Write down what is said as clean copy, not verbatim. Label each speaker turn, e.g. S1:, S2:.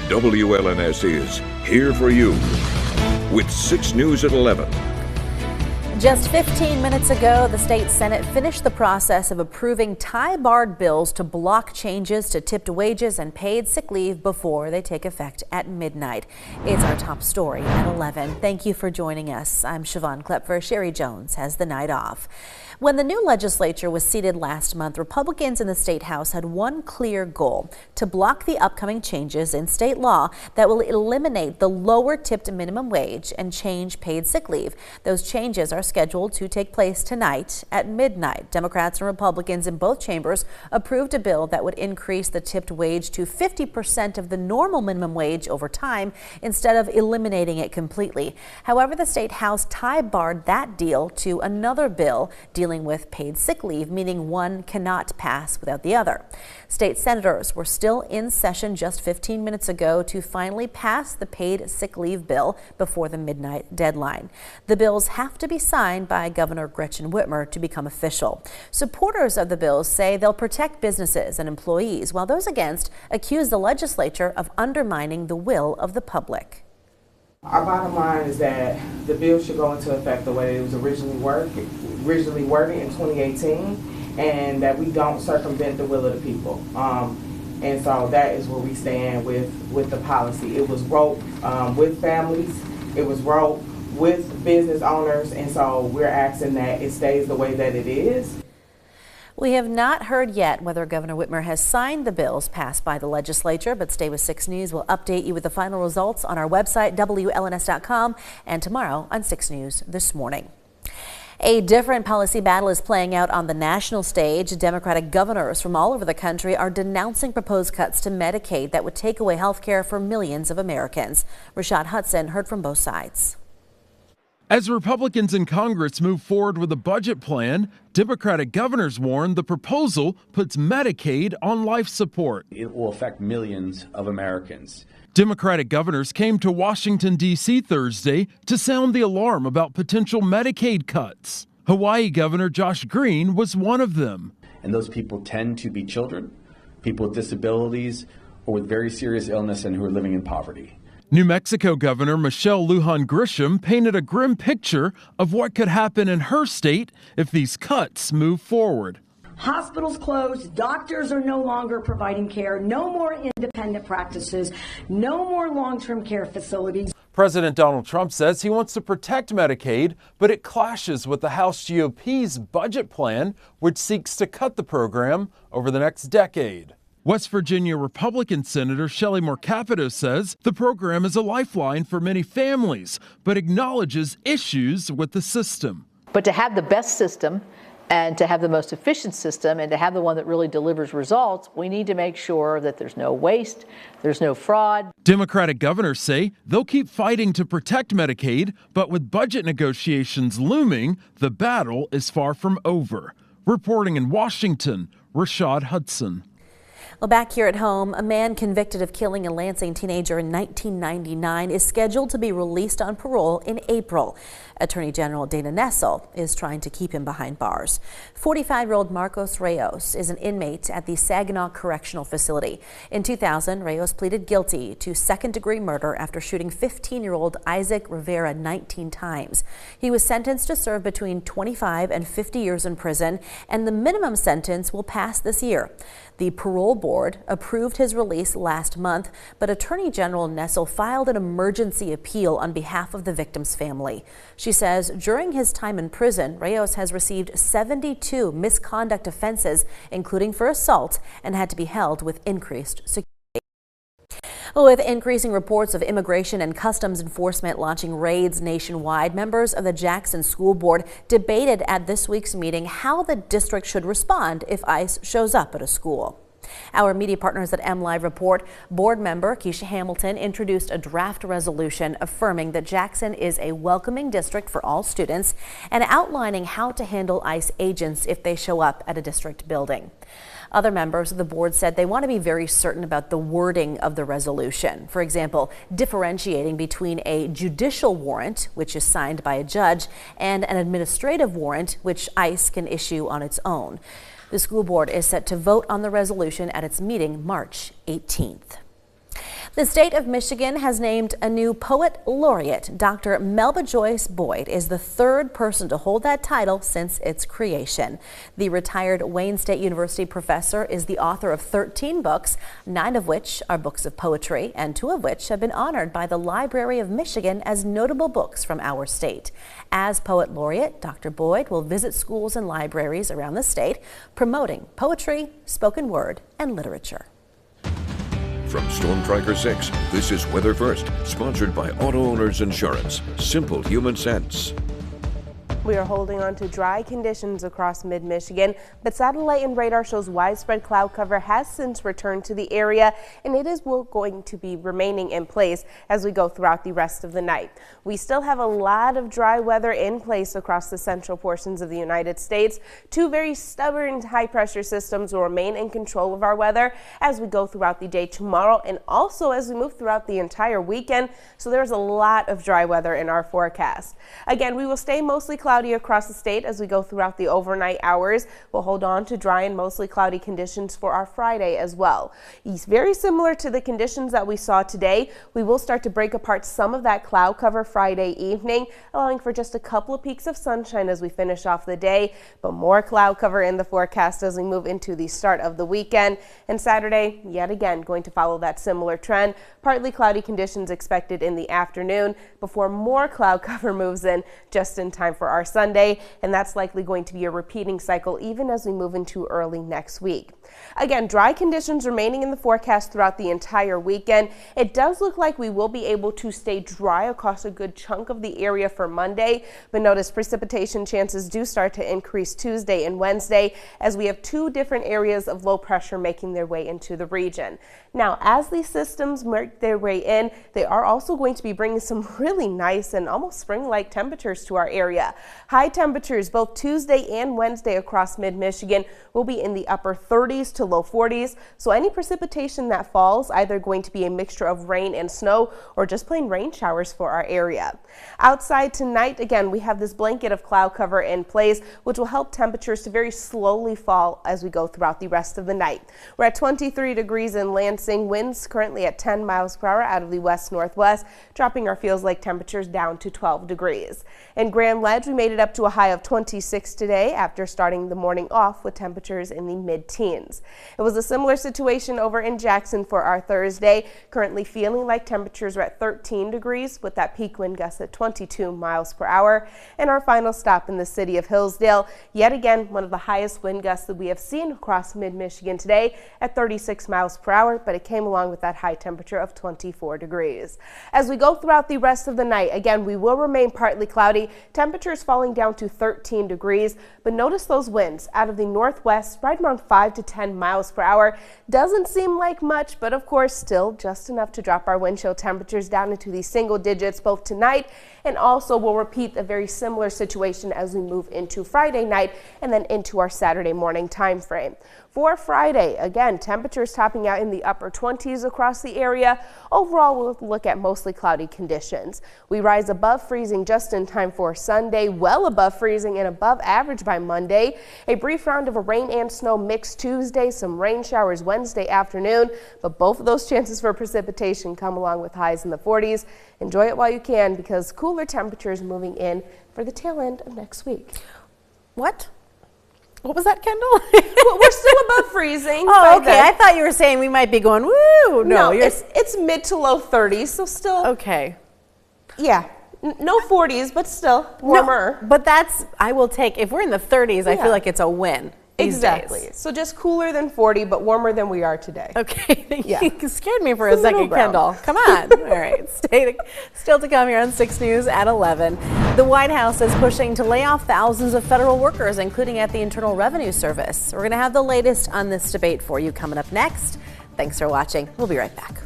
S1: WLNS is here for you with 6 News at 11.
S2: Just 15 minutes ago, the state Senate finished the process of approving tie-barred bills to block changes to tipped wages and paid sick leave before they take effect at midnight. It's our top story at 11. Thank you for joining us. I'm Siobhan Klepfer. Sherry Jones has the night off. When the new legislature was seated last month, Republicans in the state house had one clear goal: to block the upcoming changes in state law that will eliminate the lower tipped minimum wage and change paid sick leave. Those changes are scheduled to take place tonight at midnight. Democrats and Republicans in both chambers approved a bill that would increase the tipped wage to 50% of the normal minimum wage over time instead of eliminating it completely. However, the state house tie-barred that deal to another bill dealing with paid sick leave, meaning one cannot pass without the other. State senators were still in session just 15 minutes ago to finally pass the paid sick leave bill before the midnight deadline. The bills have to be signed by Governor Gretchen Whitmer to become official. Supporters of the bills say they'll protect businesses and employees, while those against accuse the legislature of undermining the will of the public.
S3: Our bottom line is that the bill should go into effect the way it was originally worded in 2018, and that we don't circumvent the will of the people. And so that is where we stand with the policy. It was wrote with families, it was wrote with business owners, and so we're asking that it stays the way that it is.
S2: We have not heard yet whether Governor Whitmer has signed the bills passed by the legislature, but stay with 6 News. We'll update you with the final results on our website, WLNS.com, and tomorrow on 6 News This Morning. A different policy battle is playing out on the national stage. Democratic governors from all over the country are denouncing proposed cuts to Medicaid that would take away health care for millions of Americans. Rashad Hudson heard from both sides.
S4: As Republicans in Congress move forward with a budget plan, Democratic governors warn the proposal puts Medicaid on life support.
S5: It will affect millions of Americans.
S4: Democratic governors came to Washington, D.C. Thursday to sound the alarm about potential Medicaid cuts. Hawaii Governor Josh Green was one of them.
S5: And those people tend to be children, people with disabilities, or with very serious illness and who are living in poverty.
S4: New Mexico Governor Michelle Lujan Grisham painted a grim picture of what could happen in her state if these cuts move forward.
S6: Hospitals closed, doctors are no longer providing care, no more independent practices, no more long-term care facilities.
S4: President Donald Trump says he wants to protect Medicaid, but it clashes with the House GOP's budget plan, which seeks to cut the program over the next decade. West Virginia Republican Senator Shelley Moore Capito says the program is a lifeline for many families, but acknowledges issues with the system.
S7: But to have the best system and to have the most efficient system and to have the one that really delivers results, we need to make sure that there's no waste, there's no fraud.
S4: Democratic governors say they'll keep fighting to protect Medicaid, but with budget negotiations looming, the battle is far from over. Reporting in Washington, Rashad Hudson.
S2: Well, back here at home, a man convicted of killing a Lansing teenager in 1999 is scheduled to be released on parole in April. Attorney General Dana Nessel is trying to keep him behind bars. 45-year-old Marcos Reyes is an inmate at the Saginaw Correctional Facility. In 2000, Reyes pleaded guilty to second-degree murder after shooting 15-year-old Isaac Rivera 19 times. He was sentenced to serve between 25 and 50 years in prison, and the minimum sentence will pass this year. The parole board approved his release last month, but Attorney General Nessel filed an emergency appeal on behalf of the victim's family. She says during his time in prison, Reyes has received 72 misconduct offenses, including for assault, and had to be held with increased security. With increasing reports of immigration and customs enforcement launching raids nationwide, members of the Jackson School Board debated at this week's meeting how the district should respond if ICE shows up at a school. Our media partners at MLive report board member Keisha Hamilton introduced a draft resolution affirming that Jackson is a welcoming district for all students and outlining how to handle ICE agents if they show up at a district building. Other members of the board said they want to be very certain about the wording of the resolution. For example, differentiating between a judicial warrant, which is signed by a judge, and an administrative warrant, which ICE can issue on its own. The school board is set to vote on the resolution at its meeting March 18th. The state of Michigan has named a new poet laureate. Dr. Melba Joyce Boyd is the third person to hold that title since its creation. The retired Wayne State University professor is the author of 13 books, 9 of which are books of poetry, and 2 of which have been honored by the Library of Michigan as notable books from our state. As poet laureate, Dr. Boyd will visit schools and libraries around the state, promoting poetry, spoken word, and literature.
S1: From Storm Tracker 6, this is Weather First, sponsored by Auto Owners Insurance. Simple human sense.
S8: We are holding on to dry conditions across mid-Michigan, but satellite and radar shows widespread cloud cover has since returned to the area, and it is going to be remaining in place as we go throughout the rest of the night. We still have a lot of dry weather in place across the central portions of the United States. 2 very stubborn high-pressure systems will remain in control of our weather as we go throughout the day tomorrow and also as we move throughout the entire weekend, so there's a lot of dry weather in our forecast. Again, we will stay mostly cloudy across the state as we go throughout the overnight hours. We'll hold on to dry and mostly cloudy conditions for our Friday as well. It's very similar to the conditions that we saw today. We will start to break apart some of that cloud cover Friday evening, allowing for just a couple of peaks of sunshine as we finish off the day, but more cloud cover in the forecast as we move into the start of the weekend. And Saturday, yet again, going to follow that similar trend. Partly cloudy conditions expected in the afternoon before more cloud cover moves in just in time for our Sunday, and that's likely going to be a repeating cycle even as we move into early next week. Again, dry conditions remaining in the forecast throughout the entire weekend. It does look like we will be able to stay dry across a good chunk of the area for Monday, but notice precipitation chances do start to increase Tuesday and Wednesday as we have 2 different areas of low pressure making their way into the region. Now, as these systems make their way in, they are also going to be bringing some really nice and almost spring-like temperatures to our area. High temperatures both Tuesday and Wednesday across mid-Michigan will be in the upper 30s to low 40s, so any precipitation that falls either going to be a mixture of rain and snow or just plain rain showers for our area. Outside tonight, again, we have this blanket of cloud cover in place, which will help temperatures to very slowly fall as we go throughout the rest of the night. We're at 23 degrees in Lansing, winds currently at 10 miles per hour out of the west-northwest, dropping our feels like temperatures down to 12 degrees. In Grand Ledge, we made it up to a high of 26 today after starting the morning off with temperatures in the mid-teens. It was a similar situation over in Jackson for our Thursday, currently feeling like temperatures are at 13 degrees with that peak wind gust at 22 miles per hour. And our final stop in the city of Hillsdale, yet again one of the highest wind gusts that we have seen across mid-Michigan today at 36 miles per hour, but it came along with that high temperature of 24 degrees. As we go throughout the rest of the night, again, we will remain partly cloudy, temperatures falling down to 13 degrees, but notice those winds out of the northwest right around 5 to 10 miles per hour. Doesn't seem like much, but of course still just enough to drop our wind chill temperatures down into the single digits both tonight, and also we'll repeat a very similar situation as we move into Friday night and then into our Saturday morning time frame. For Friday, again, temperatures topping out in the upper 20s across the area. Overall, we'll look at mostly cloudy conditions. We rise above freezing just in time for Sunday, well above freezing and above average by Monday. A brief round of rain and snow mixed Tuesday, some rain showers Wednesday afternoon, but both of those chances for precipitation come along with highs in the 40s. Enjoy it while you can because cooler temperatures moving in for the tail end of next week.
S2: What was that, Kendall?
S8: Well, we're still above freezing.
S2: Oh, okay. I thought you were saying we might be going, woo.
S8: No, it's mid to low 30s, so still.
S2: Okay.
S8: Yeah. No 40s, but still warmer.
S2: No, but I will take, if we're in the 30s, I feel like it's a win.
S8: Exactly.
S2: Days.
S8: So just cooler than 40, but warmer than we are today.
S2: Okay. You scared me for a second, Kendall. Come on. All right. Still to come here on 6 News at 11. The White House is pushing to lay off thousands of federal workers, including at the Internal Revenue Service. We're going to have the latest on this debate for you coming up next. Thanks for watching. We'll be right back.